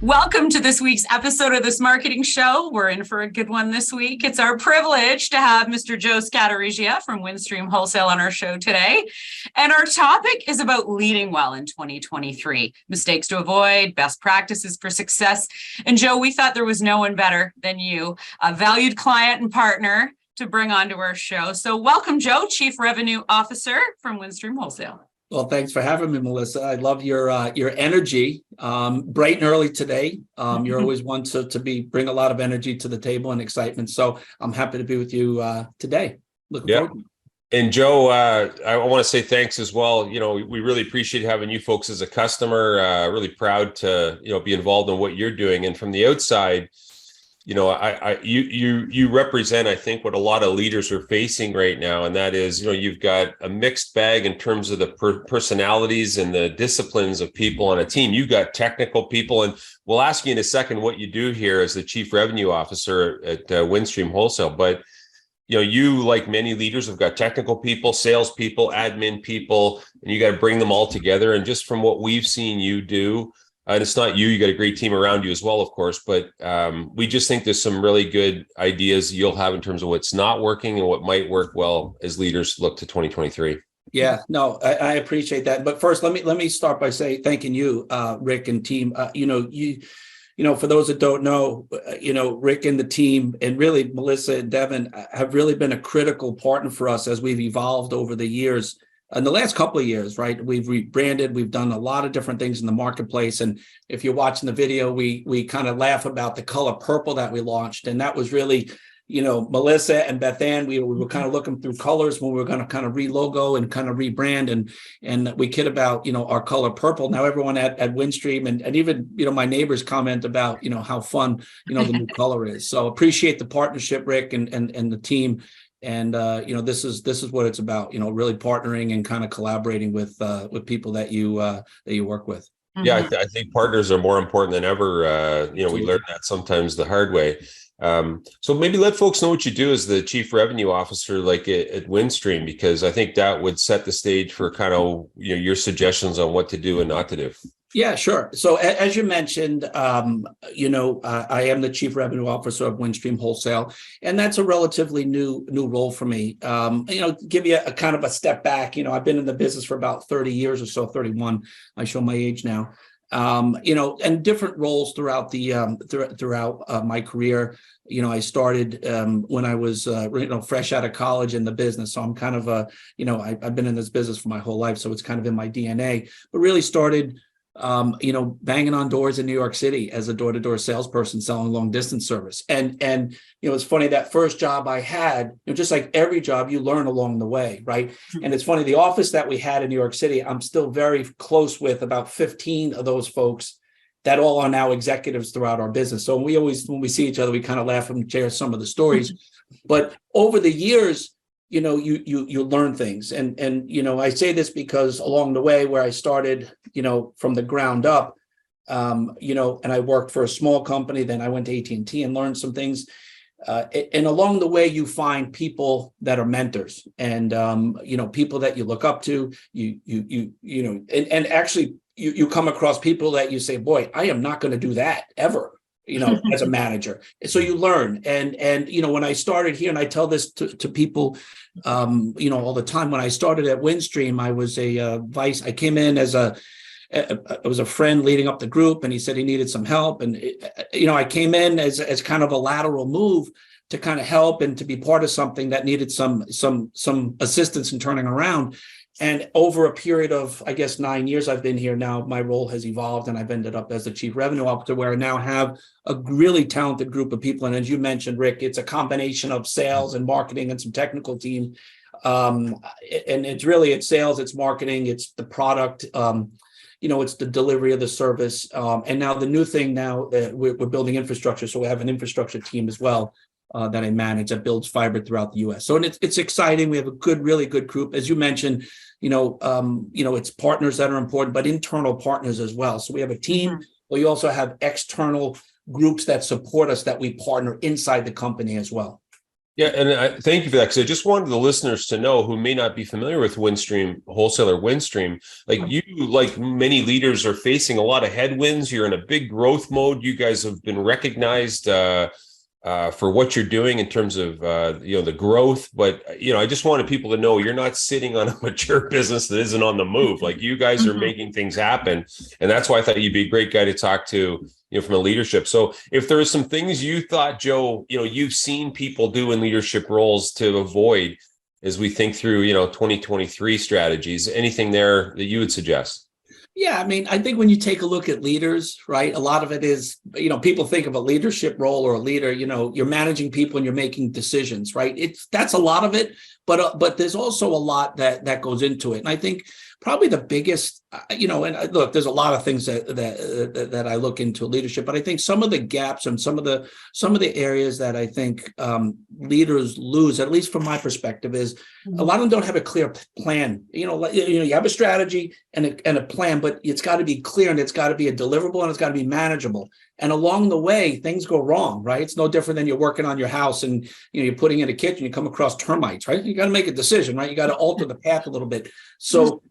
Welcome to this week's episode of the Smarketing Show. We're in for a good one this week. It's our privilege to have Mr. Joe Scattareggia from Windstream Wholesale on our show today. And our topic is about leading well in 2023, mistakes to avoid, best practices for success. And Joe, we thought there was no one better than you, a valued client and partner to bring onto our show. So welcome, Joe, Chief Revenue Officer from Windstream Wholesale. Well, thanks for having me, Melissa. I love your energy, bright and early today. You're always one to bring a lot of energy to the table and excitement. So I'm happy to be with you today. Looking forward. And Joe, I want to say thanks as well. You know, we really appreciate having you folks as a customer. Really proud to be involved in what you're doing. And from the outside, you represent, I think, what a lot of leaders are facing right now, and that is, you've got a mixed bag in terms of the personalities and the disciplines of people on a team. You've got technical people, and we'll ask you in a second what you do here as the Chief Revenue Officer at Windstream Wholesale. But you, like many leaders, have got technical people, salespeople, admin people, and you got to bring them all together. And just from what we've seen you do. And it's not you got a great team around you as well, of course, but we just think there's some really good ideas you'll have in terms of what's not working and what might work well as leaders look to 2023. Yeah, no, I appreciate that. But first, let me start by thanking you, Rick and team. For those that don't know, Rick and the team, and really Melissa and Devin have really been a critical partner for us as we've evolved over the years. In the last couple of years, right, we've rebranded, we've done a lot of different things in the marketplace. And if you're watching the video, we kind of laugh about the color purple that we launched. And that was really, Melissa and Beth Ann, we were kind of looking through colors when we were going to kind of re-logo and kind of rebrand. And we kid about, our color purple. Now everyone at Windstream and even, my neighbors comment about, how fun, the new color is. So appreciate the partnership, Rick and the team. And this is what it's about, really partnering and kind of collaborating with people that you work with. Yeah, I think partners are more important than ever. We learn that sometimes the hard way. So maybe let folks know what you do as the Chief Revenue Officer, like at Windstream, because I think that would set the stage for kind of your suggestions on what to do and not to do. Yeah, sure. So as you mentioned, I am the Chief Revenue Officer of Windstream Wholesale, and that's a relatively new role for me. Give you a kind of a step back. I've been in the business for about 30 years or so, 31. I show my age now. And different roles throughout my career. I started when I was fresh out of college in the business. So I'm kind of I've been in this business for my whole life, so it's kind of in my DNA. But really started banging on doors in New York City as a door-to-door salesperson selling long distance service. And it's funny, that first job I had, just like every job, you learn along the way, right? And it's funny, the office that we had in New York City, I'm still very close with about 15 of those folks that all are now executives throughout our business. So when we see each other, we kind of laugh and share some of the stories. But over the years, you learn things. And I say this because along the way where I started, from the ground up, and I worked for a small company, then I went to AT&T and learned some things. And along the way, you find people that are mentors and, people that you look up to, and actually you come across people that you say, boy, I am not going to do that ever. As a manager. So you learn. And when I started here, and I tell this to people, all the time, when I started at Windstream, I was I came in as I was a friend leading up the group, and he said he needed some help. And, I came in as kind of a lateral move to kind of help and to be part of something that needed some assistance in turning around. And over a period of, I guess, 9 years I've been here now, my role has evolved, and I've ended up as the Chief Revenue Officer, where I now have a really talented group of people. And as you mentioned, Rick, it's a combination of sales and marketing and some technical team. And it's sales, it's marketing, it's the product, it's the delivery of the service. And now the new thing now, we're building infrastructure. So we have an infrastructure team as well. That I manage that builds fiber throughout the U.S. So it's exciting. We have a really good group, as you mentioned. It's partners that are important, but internal partners as well. So we have a team, but you also have external groups that support us that we partner inside the company as well. Yeah, and thank you for that, because I just wanted the listeners to know who may not be familiar with Windstream Wholesale or Windstream, like you, like many leaders, are facing a lot of headwinds. You're in a big growth mode. You guys have been recognized for what you're doing in terms of the growth. But I just wanted people to know you're not sitting on a mature business that isn't on the move. Like, you guys are making things happen, and that's why I thought you'd be a great guy to talk to, from a leadership. So if there are some things you thought, Joe, you've seen people do in leadership roles to avoid as we think through, 2023 strategies, anything there that you would suggest? Yeah, I mean, I think when you take a look at leaders, right, a lot of it is, people think of a leadership role or a leader, you're managing people and you're making decisions, right? That's a lot of it, but there's also a lot that goes into it. And I think probably the biggest, and look, there's a lot of things that I look into leadership, but I think some of the gaps and some of the areas that I think leaders lose, at least from my perspective, is a lot of them don't have a clear plan. You have a strategy and a plan, but it's got to be clear, and it's got to be a deliverable, and it's got to be manageable. And along the way, things go wrong, right? It's no different than you're working on your house and you're putting in a kitchen, you come across termites, right? You got to make a decision, right? You got to alter the path a little bit. So,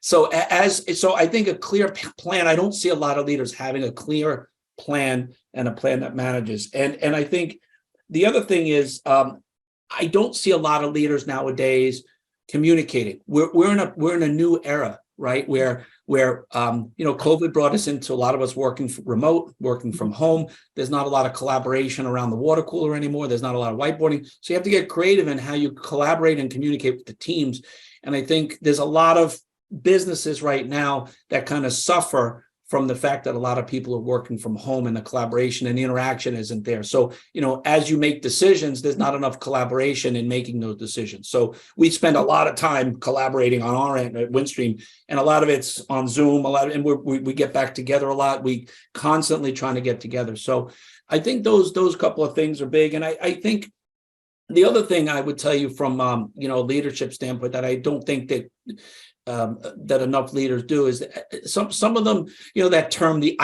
so I think a clear plan, I don't see a lot of leaders having a clear plan and a plan that manages. And I think the other thing is, I don't see a lot of leaders nowadays communicating. We're in a new era, right? Where COVID brought us into a lot of us working remote, working from home. There's not a lot of collaboration around the water cooler anymore. There's not a lot of whiteboarding. So you have to get creative in how you collaborate and communicate with the teams. And I think there's a lot of businesses right now that kind of suffer from the fact that a lot of people are working from home, and the collaboration and the interaction isn't there. So, as you make decisions, there's not enough collaboration in making those decisions. So we spend a lot of time collaborating on our end at Windstream, and a lot of it's on Zoom, and we get back together a lot. We constantly trying to get together. So I think those couple of things are big. And I think the other thing I would tell you from, leadership standpoint that I don't think that enough leaders do is some of them, that term, the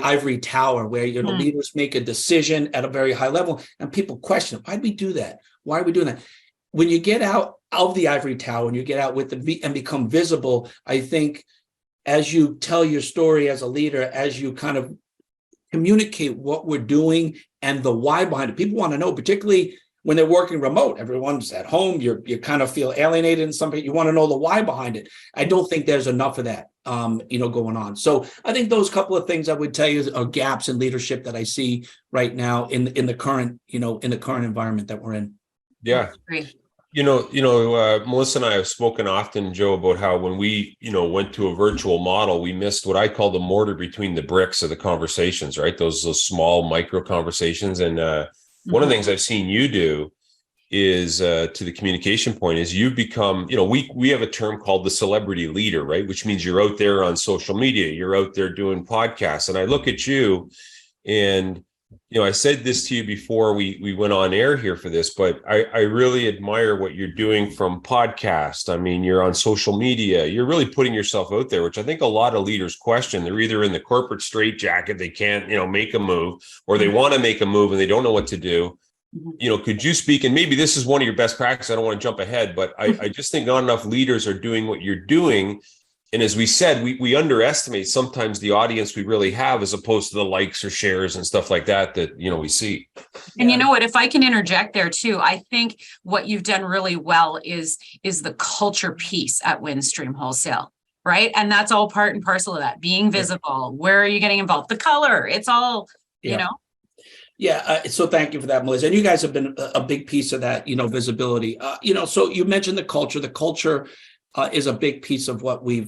ivory tower, where leaders make a decision at a very high level and people question, why did we do that? Why are we doing that? When you get out of the ivory tower and you get out and become visible, I think as you tell your story as a leader, as you kind of communicate what we're doing and the why behind it, people want to know, particularly when they're working remote, everyone's at home, you kind of feel alienated in something. You want to know the why behind it. I don't think there's enough of that, going on. So I think those couple of things I would tell you are gaps in leadership that I see right now in the current, environment that we're in. Yeah. Melissa and I have spoken often, Joe, about how when we, went to a virtual model, we missed what I call the mortar between the bricks of the conversations, right? Those small micro conversations. And, one of the things I've seen you do is to the communication point is you've become, we have a term called the celebrity leader, right? Which means you're out there on social media, you're out there doing podcasts. And I look at you and, I said this to you before we went on air here for this, but I really admire what you're doing from podcast. I mean, you're on social media, you're really putting yourself out there, which I think a lot of leaders question. They're either in the corporate straitjacket, they can't, make a move, or they want to make a move and they don't know what to do. Could you speak, and maybe this is one of your best practices, I don't want to jump ahead, but I just think not enough leaders are doing what you're doing. And as we said, we underestimate sometimes the audience we really have, as opposed to the likes or shares and stuff like that we see. And you know what, if I can interject there too, I think what you've done really well is the culture piece at Windstream Wholesale, right? And that's all part and parcel of that, being visible. Where are you getting involved? The color, it's all, Yeah. So thank you for that, Melissa. And you guys have been a big piece of that, visibility. So you mentioned the culture. The culture is a big piece of what we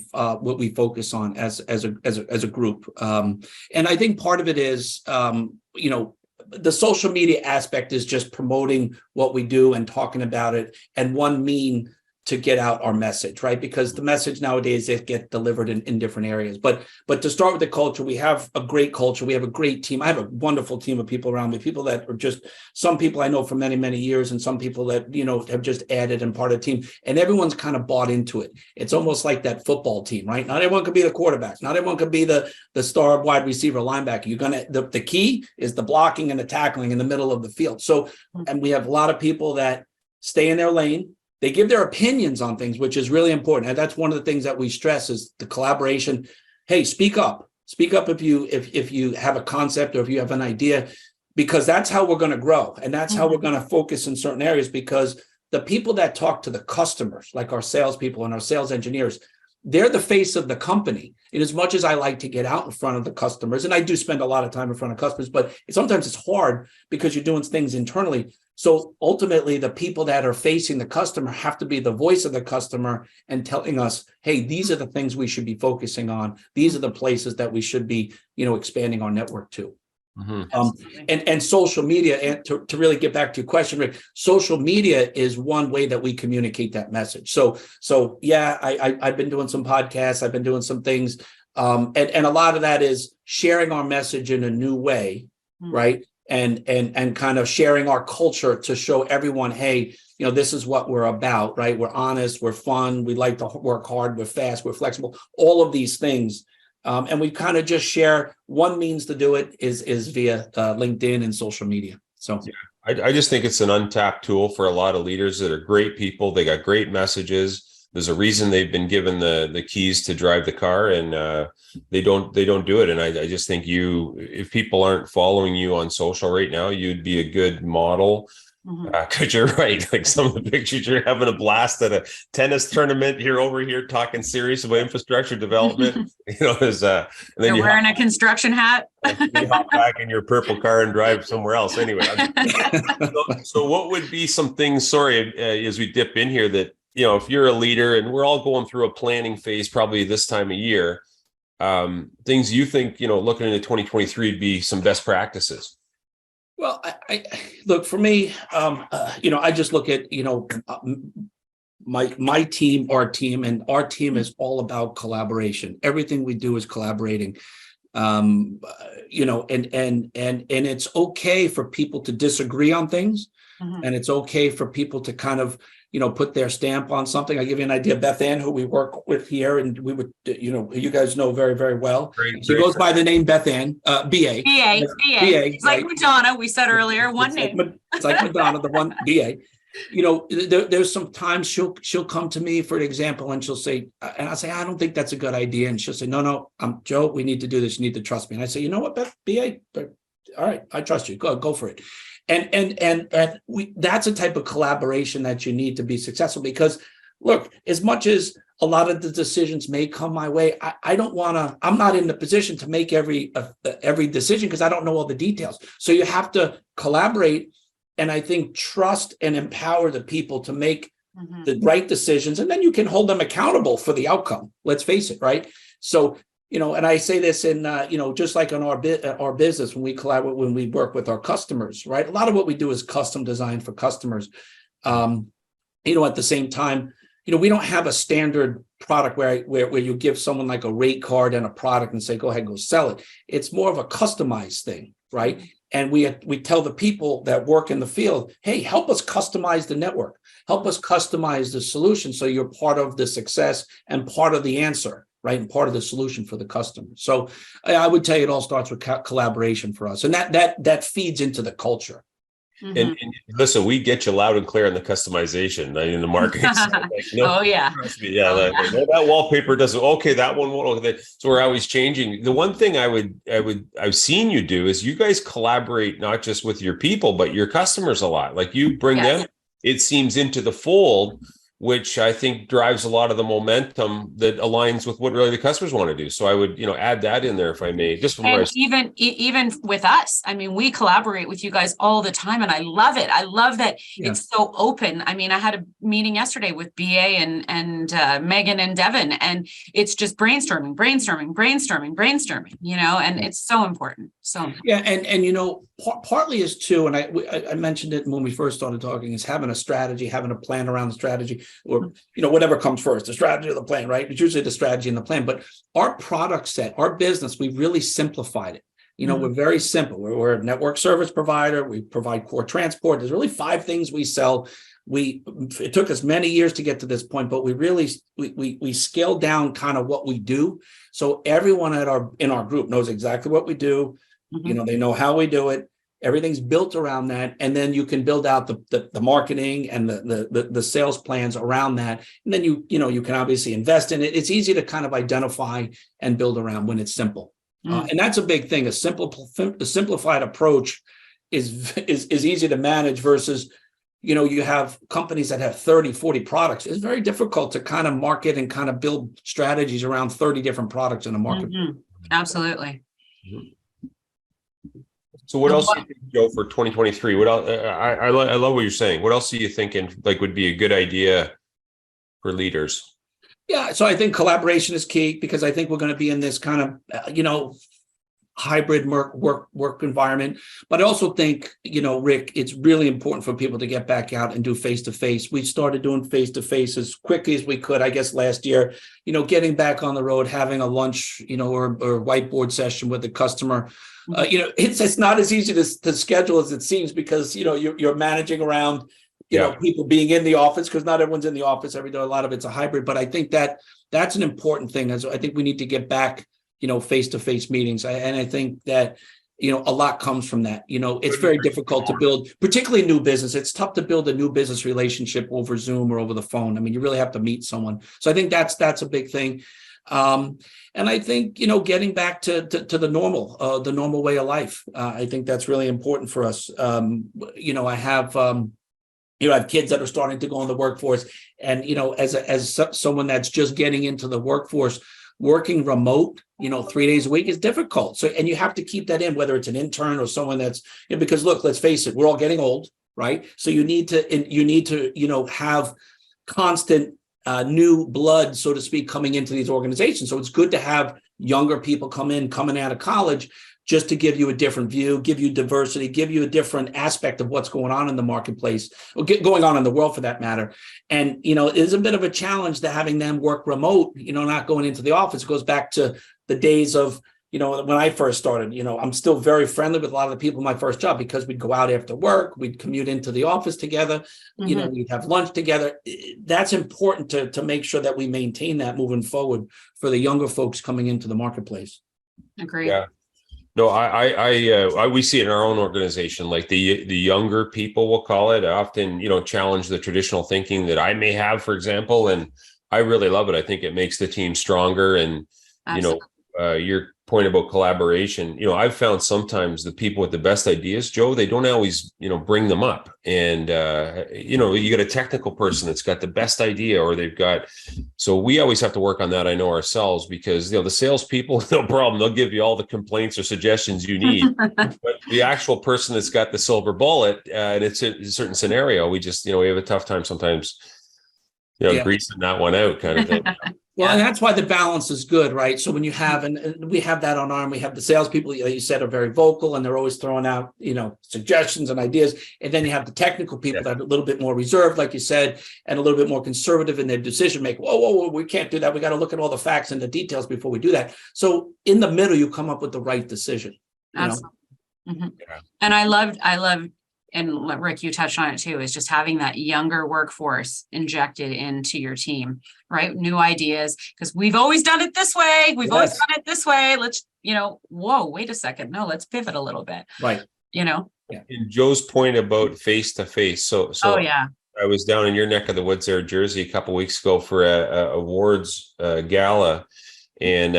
focus on as a group. And I think part of it is, the social media aspect is just promoting what we do and talking about it. And one mean to get out our message, right? Because the message nowadays, it get delivered in different areas. But to start with the culture, we have a great culture. We have a great team. I have a wonderful team of people around me, people that are just, some people I know for many, many years, and some people that, have just added and part of the team. And everyone's kind of bought into it. It's almost like that football team, right? Not everyone could be the quarterback. Not everyone could be the star wide receiver, linebacker. The key is the blocking and the tackling in the middle of the field. So, and we have a lot of people that stay in their lane. They give their opinions on things, which is really important. And that's one of the things that we stress is the collaboration. Hey, speak up. Speak up if you have a concept or if you have an idea, because that's how we're going to grow. And that's how we're going to focus in certain areas, because the people that talk to the customers, like our salespeople and our sales engineers, they're the face of the company. And as much as I like to get out in front of the customers, and I do spend a lot of time in front of customers, but sometimes it's hard because you're doing things internally. So ultimately, the people that are facing the customer have to be the voice of the customer and telling us, hey, these are the things we should be focusing on. These are the places that we should be, expanding our network to. And social media, and to really get back to your question, Rick, social media is one way that we communicate that message. So yeah, I've been doing some podcasts, I've been doing some things, and a lot of that is sharing our message in a new way, right? And kind of sharing our culture to show everyone, hey, this is what we're about, right? We're honest, we're fun, we like to work hard, we're fast, we're flexible, all of these things. And we kind of just share one means to do it is via LinkedIn and social media. So I just think it's an untapped tool for a lot of leaders that are great people. They got great messages. There's a reason they've been given the keys to drive the car, and they don't do it. And I just think if people aren't following you on social right now, you'd be a good model. Because you're right, like some of the pictures, you're having a blast at a tennis tournament. You're over here talking serious about infrastructure development. And then you're wearing a construction hat. You hop back in your purple car and drive somewhere else. Anyway, so what would be some things? Sorry, as we dip in here, that if you're a leader, and we're all going through a planning phase, probably this time of year, things you think looking into 2023 would be some best practices. Well, I look, for me, I just look at, my team, our team, and our team is all about collaboration. Everything we do is collaborating, and it's okay for people to disagree on things, and it's okay for people to kind of, put their stamp on something. I'll give you an idea. Beth Ann, who we work with here, and we would, you guys know very, very well. She goes by the name Beth Ann, BA. BA. It's like right? Madonna, we said earlier, one name. It's like Madonna, the one BA. There's some times she'll come to me, for an example, and she'll say, and I'll say, I don't think that's a good idea. And she'll say, no, Joe, we need to do this. You need to trust me. And I say, you know what, Beth, BA, all right, I trust you. Go for it. And that's a type of collaboration that you need to be successful, because look, as much as a lot of the decisions may come my way, I'm not in the position to make every decision, because I don't know all the details. So you have to collaborate, and I think trust and empower the people to make the right decisions, and then you can hold them accountable for the outcome. Let's face it, right? So and I say this in, just like on our business, when we collaborate, when we work with our customers, right? A lot of what we do is custom designed for customers. At the same time, we don't have a standard product where you give someone like a rate card and a product and say, go ahead, go sell it. It's more of a customized thing, right? And we tell the people that work in the field, hey, help us customize the network, help us customize the solution, so you're part of the success and part of the answer, right? And part of the solution for the customer. So I would tell you it all starts with collaboration for us. And that feeds into the culture. And listen, we get you loud and clear on the customization in the marketing. Oh yeah. That wallpaper doesn't. Okay, that one won't. Okay. So we're always changing. The one thing I've seen you do is you guys collaborate not just with your people, but your customers a lot. Like you bring them, it seems, into the fold, which I think drives a lot of the momentum that aligns with what really the customers want to do. So I would, add that in there if I may. Just from even with us, I mean, we collaborate with you guys all the time, and I love it. I love that it's so open. I mean, I had a meeting yesterday with BA and Megan and Devin, and it's just brainstorming, and it's so important. So yeah, and partly is too, and I mentioned it when we first started talking, is having a strategy, having a plan around the strategy, or whatever comes first, the strategy or the plan, right? It's usually the strategy and the plan. But our product set, our business, we really simplified it. We're very simple. We're a network service provider. We provide core transport. There's really 5 things we sell. It took us many years to get to this point, but we scaled down kind of what we do. So everyone in our group knows exactly what we do. They know how we do it. Everything's built around that. And then you can build out the marketing and the sales plans around that. And then you can obviously invest in it. It's easy to kind of identify and build around when it's simple. And that's a big thing. A simplified approach is easy to manage versus, you have companies that have 30, 40 products. It's very difficult to kind of market and kind of build strategies around 30 different products in a market. Absolutely. So what else do you think, Joe, for 2023? What else? I love what you're saying. What else are you thinking would be a good idea for leaders? Yeah, so I think collaboration is key because I think we're going to be in this kind of, hybrid work environment. But I also think, Rick, it's really important for people to get back out and do face-to-face. We started doing face-to-face as quickly as we could, I guess, last year, getting back on the road, having a lunch, or whiteboard session with the customer. It's not as easy to schedule as it seems because, you're managing around, people being in the office because not everyone's in the office every day. A lot of it's a hybrid, but I think that's an important thing. As I think we need to get back, face-to-face meetings. And I think that, a lot comes from that. It's very difficult to build, particularly new business. It's tough to build a new business relationship over Zoom or over the phone. I mean, you really have to meet someone. So I think that's a big thing. And I think, getting back to the normal way of life. I think that's really important for us. I have, I have kids that are starting to go in the workforce, and as someone that's just getting into the workforce, working remote, 3 days a week is difficult. So, and you have to keep that in, whether it's an intern or someone that's, because look, let's face it, we're all getting old, right? So you need to, have constant new blood, so to speak, coming into these organizations. So it's good to have younger people coming out of college, just to give you a different view, give you diversity, give you a different aspect of what's going on in the marketplace, or going on in the world for that matter. And, it is a bit of a challenge to having them work remote, not going into the office. It goes back to the days of, when I first started. I'm still very friendly with a lot of the people in my first job because we'd go out after work, we'd commute into the office together, we'd have lunch together. That's important to make sure that we maintain that moving forward for the younger folks coming into the marketplace. Agreed. Yeah. No, we see it in our own organization, like the younger people, we'll call it, often, challenge the traditional thinking that I may have, for example, and I really love it. I think it makes the team stronger. And, Absolutely. Your point about collaboration, I've found sometimes the people with the best ideas, Joe, they don't always, bring them up. And, you got a technical person that's got the best idea, or so we always have to work on that. I know ourselves, because, the salespeople, no problem. They'll give you all the complaints or suggestions you need. But the actual person that's got the silver bullet, and it's a certain scenario, we just, we have a tough time sometimes, greasing that one out kind of thing. Well, and that's why the balance is good, right? So when you have, and we have that on ARM, we have the salespeople that you said are very vocal and they're always throwing out, suggestions and ideas. And then you have the technical people that are a little bit more reserved, like you said, and a little bit more conservative in their decision making. Whoa, we can't do that. We got to look at all the facts and the details before we do that. So in the middle, you come up with the right decision. Absolutely. Yeah. And I love, and Rick, you touched on it too, is just having that younger workforce injected into your team, right? New ideas, because we've always done it this way. We've always done it this way. Let's, whoa, wait a second. No, let's pivot a little bit. Right. Yeah. And Joe's point about face-to-face. So oh, yeah. I was down in your neck of the woods there, Jersey, a couple of weeks ago for a awards gala. And,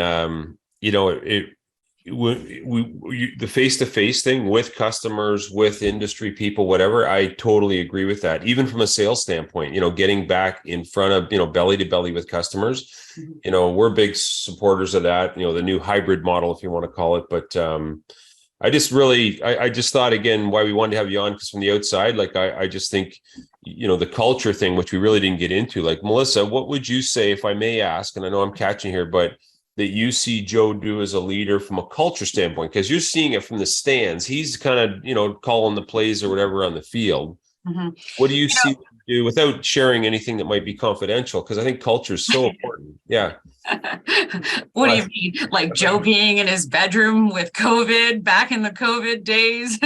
the face-to-face thing with customers, with industry people, whatever, I totally agree with that. Even from a sales standpoint, getting back in front of, belly to belly with customers, we're big supporters of that, the new hybrid model, if you want to call it. But I just thought, again, why we wanted to have you on, because from the outside, I just think, the culture thing, which we really didn't get into, like, Melissa, what would you say, if I may ask, and I know I'm catching here, but that you see Joe do as a leader from a culture standpoint? Because you're seeing it from the stands. He's kind of, calling the plays or whatever on the field. Mhm. What do you see him do without sharing anything that might be confidential? Because I think culture is so important. Yeah. What do you mean? Like Joe being in his bedroom with COVID back in the COVID days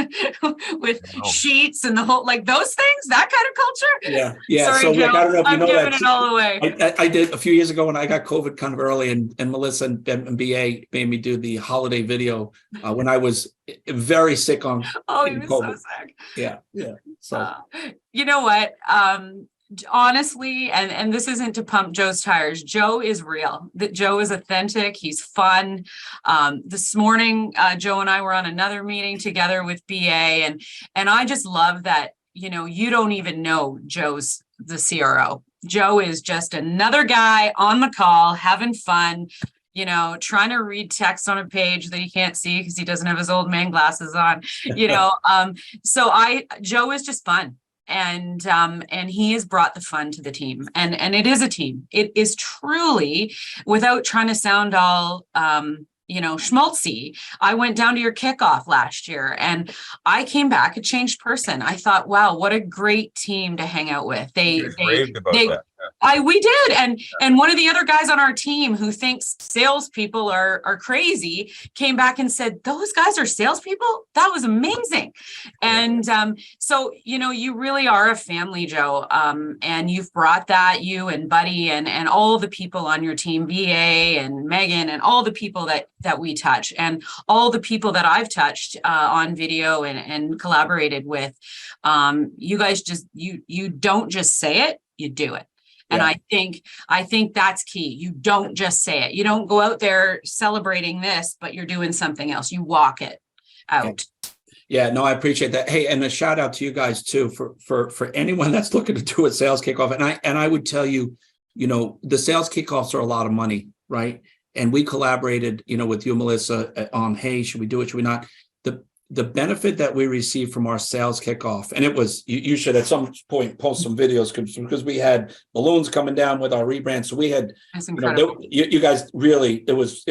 with sheets and the whole, like those things, that kind of culture? Yeah. Yeah. Sorry, So Joe, Rick, I don't know if you I'm know giving that. it all away. I did a few years ago when I got COVID kind of early, and Melissa and BA made me do the holiday video when I was very sick on Oh, he was COVID. so sick. Yeah. Yeah. So You know what? Honestly, and this isn't to pump Joe's tires. Joe is real. That Joe is authentic. He's fun. This morning, Joe and I were on another meeting together with BA, and I just love that. You don't even know Joe's the CRO. Joe is just another guy on the call having fun. Trying to read text on a page that he can't see because he doesn't have his old man glasses on. Joe is just fun. And he has brought the fun to the team, and it is a team. It is truly, without trying to sound all schmaltzy. I went down to your kickoff last year, and I came back a changed person. I thought, wow, what a great team to hang out with. They raved about that. We did, and one of the other guys on our team who thinks salespeople are crazy came back and said, "Those guys are salespeople? That was amazing." And so you really are a family, Joe. And you've brought that, you and Buddy and all the people on your team, VA and Megan, and all the people that we touch, and all the people that I've touched on video and collaborated with. You guys you don't just say it, you do it. And I think that's key. You don't just say it. You don't go out there celebrating this, but you're doing something else. You walk it out. Yeah, no, I appreciate that. Hey, and a shout out to you guys too for anyone that's looking to do a sales kickoff. And I would tell you, the sales kickoffs are a lot of money, right? And we collaborated, with you, Melissa, on, hey, should we do it? Should we not? The benefit that we received from our sales kickoff, and it was, you should at some point post some videos because we had balloons coming down with our rebrand. So we had, That's incredible. You guys really, it was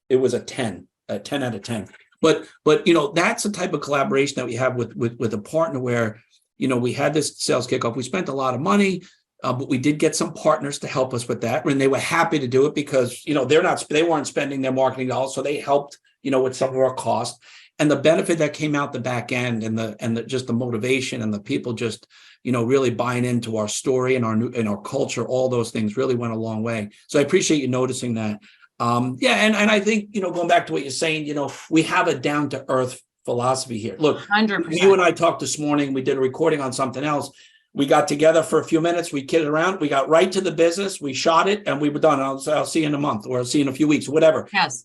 a 10 out of 10. But that's the type of collaboration that we have with a partner where, we had this sales kickoff. We spent a lot of money, but we did get some partners to help us with that, and they were happy to do it because they weren't spending their marketing dollars, so they helped with some of our costs. And the benefit that came out the back end, and just the motivation, and the people just really buying into our story and our culture, all those things really went a long way. So I appreciate you noticing that. And I think going back to what you're saying, we have a down to earth philosophy here. Look, 100%. You and I talked this morning. We did a recording on something else. We got together for a few minutes. We kidded around. We got right to the business. We shot it, and we were done. I'll see you in a month, or I'll see you in a few weeks, whatever. Yes.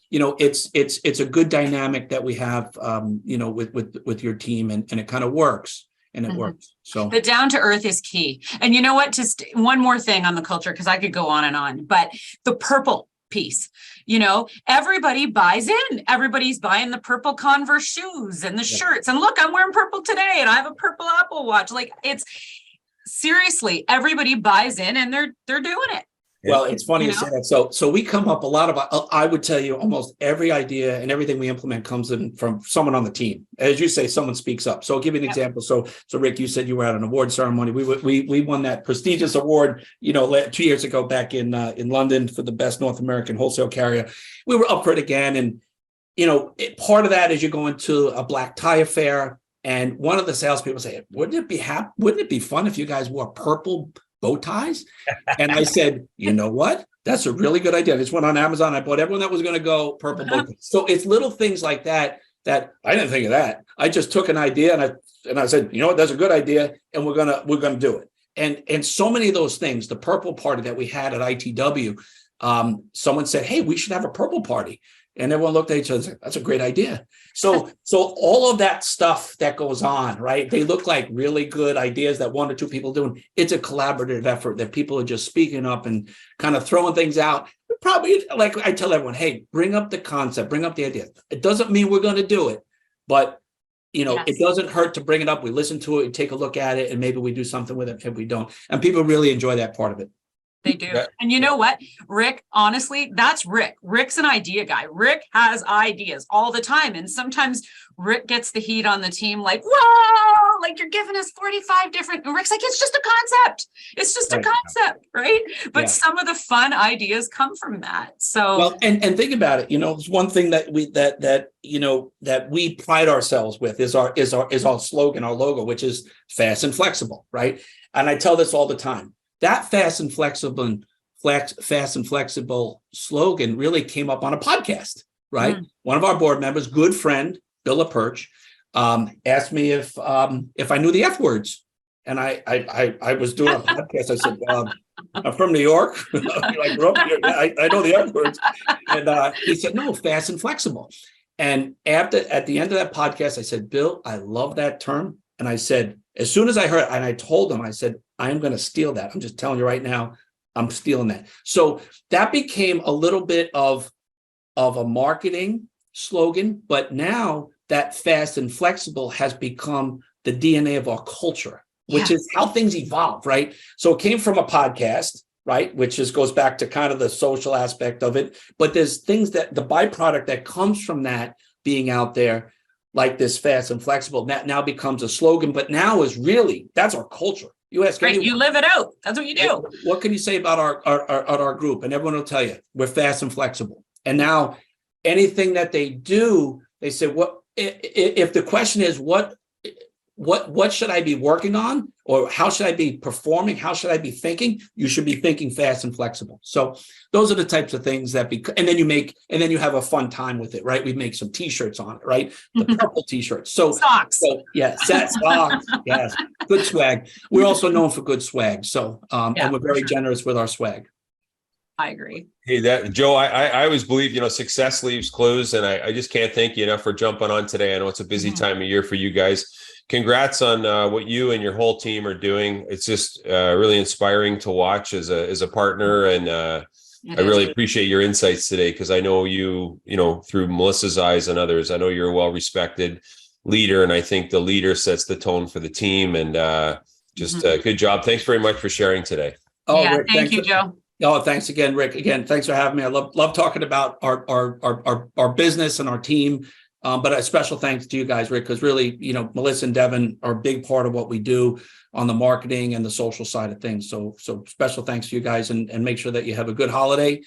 It's a good dynamic that we have, with your team, and it kind of works, and it works. So the down to earth is key. And you know what? Just one more thing on the culture, because I could go on and on. But the purple piece, everybody buys in. Everybody's buying the purple Converse shoes and the shirts, and look, I'm wearing purple today, and I have a purple Apple Watch. Like, it's seriously, everybody buys in, and they're doing it. Well, it's funny you say that. So we come up a lot of, I would tell you, almost every idea and everything we implement comes in from someone on the team. As you say, someone speaks up. So I'll give you an example. So Rick, you said you were at an award ceremony. We won that prestigious award, 2 years ago back in London for the best North American wholesale carrier. We were up for it again, and part of that is you go into a black tie affair, and one of the salespeople say, "Wouldn't it be fun if you guys wore purple bow ties?" And I said, you know what? That's a really good idea. I just went on Amazon. I bought everyone that was going to go purple bow ties. So it's little things like that I didn't think of that. I just took an idea and I said, that's a good idea, and we're gonna do it. And so many of those things, the purple party that we had at ITW, someone said, "Hey, we should have a purple party." And everyone looked at each other and said, "That's a great idea." So all of that stuff that goes on, right? They look like really good ideas that one or two people doing. It's a collaborative effort that people are just speaking up and kind of throwing things out. Probably, like I tell everyone, hey, bring up the concept, bring up the idea. It doesn't mean we're going to do it, but It doesn't hurt to bring it up. We listen to it, we take a look at it, and maybe we do something with it if we don't. And people really enjoy that part of it. They do. Yeah. And you know what, Rick, honestly, that's Rick. Rick's an idea guy. Rick has ideas all the time. And sometimes Rick gets the heat on the team like, whoa, like you're giving us 45 different, and Rick's like, it's just a concept. It's just a Right. concept, right? But Yeah. some of the fun ideas come from that. So Well, and think about it. It's one thing that we pride ourselves with is our slogan, our logo, which is fast and flexible, right? And I tell this all the time. That fast and flexible slogan really came up on a podcast, right? One of our board members, good friend, Bill LaPerch, asked me if I knew the F words. And I was doing a podcast. I said, I'm from New York. I grew up here. I know the F words. And he said, no, fast and flexible. And at the end of that podcast, I said, Bill, I love that term. And I said, as soon as I heard it, and I told him, I said, I'm going to steal that. I'm just telling you right now, I'm stealing that. So that became a little bit of a marketing slogan, but now that fast and flexible has become the DNA of our culture, which is how things evolve, right? So it came from a podcast, right? Which just goes back to kind of the social aspect of it. But there's things that the byproduct that comes from that being out there, like this fast and flexible, that now becomes a slogan, but now is really, that's our culture. You ask anyone, you live it out. That's what you do. what can you say about our group? And everyone will tell you, we're fast and flexible. And now anything that they do, they say, what if the question is, what should I be working on? Or how should I be performing? How should I be thinking? You should be thinking fast and flexible. So those are the types of things that and then you have a fun time with it, right? We make some t-shirts on it, right? The purple t-shirts. So socks. Socks. Yes. Good swag. We're also known for good swag. So, and we're very generous with our swag. I agree. Hey, Joe, I always believe, success leaves clues, and I just can't thank you enough for jumping on today. I know it's a busy time of year for you guys. Congrats on what you and your whole team are doing. It's just really inspiring to watch as a partner, and I really appreciate your insights today, because I know you through Melissa's eyes and others, I know you're a well-respected leader, and I think the leader sets the tone for the team. And good job. Thanks very much for sharing today. Oh, yeah, Rick, thank you, Joe. Oh, thanks again, Rick. Again, thanks for having me. I love talking about our business and our team. But a special thanks to you guys, Rick, because really, Melissa and Devin are a big part of what we do on the marketing and the social side of things. So special thanks to you guys, and make sure that you have a good holiday.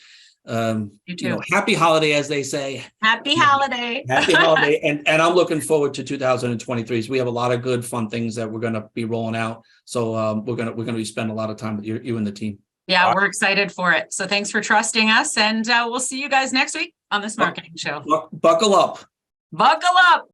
You too. Happy holiday, as they say. Happy holiday. Happy holiday. And I'm looking forward to 2023. So we have a lot of good, fun things that we're going to be rolling out. So we're going to be spending a lot of time with you and the team. Yeah, we're excited for it. So thanks for trusting us, and we'll see you guys next week on the Smarketing Show. Buckle up. Buckle up.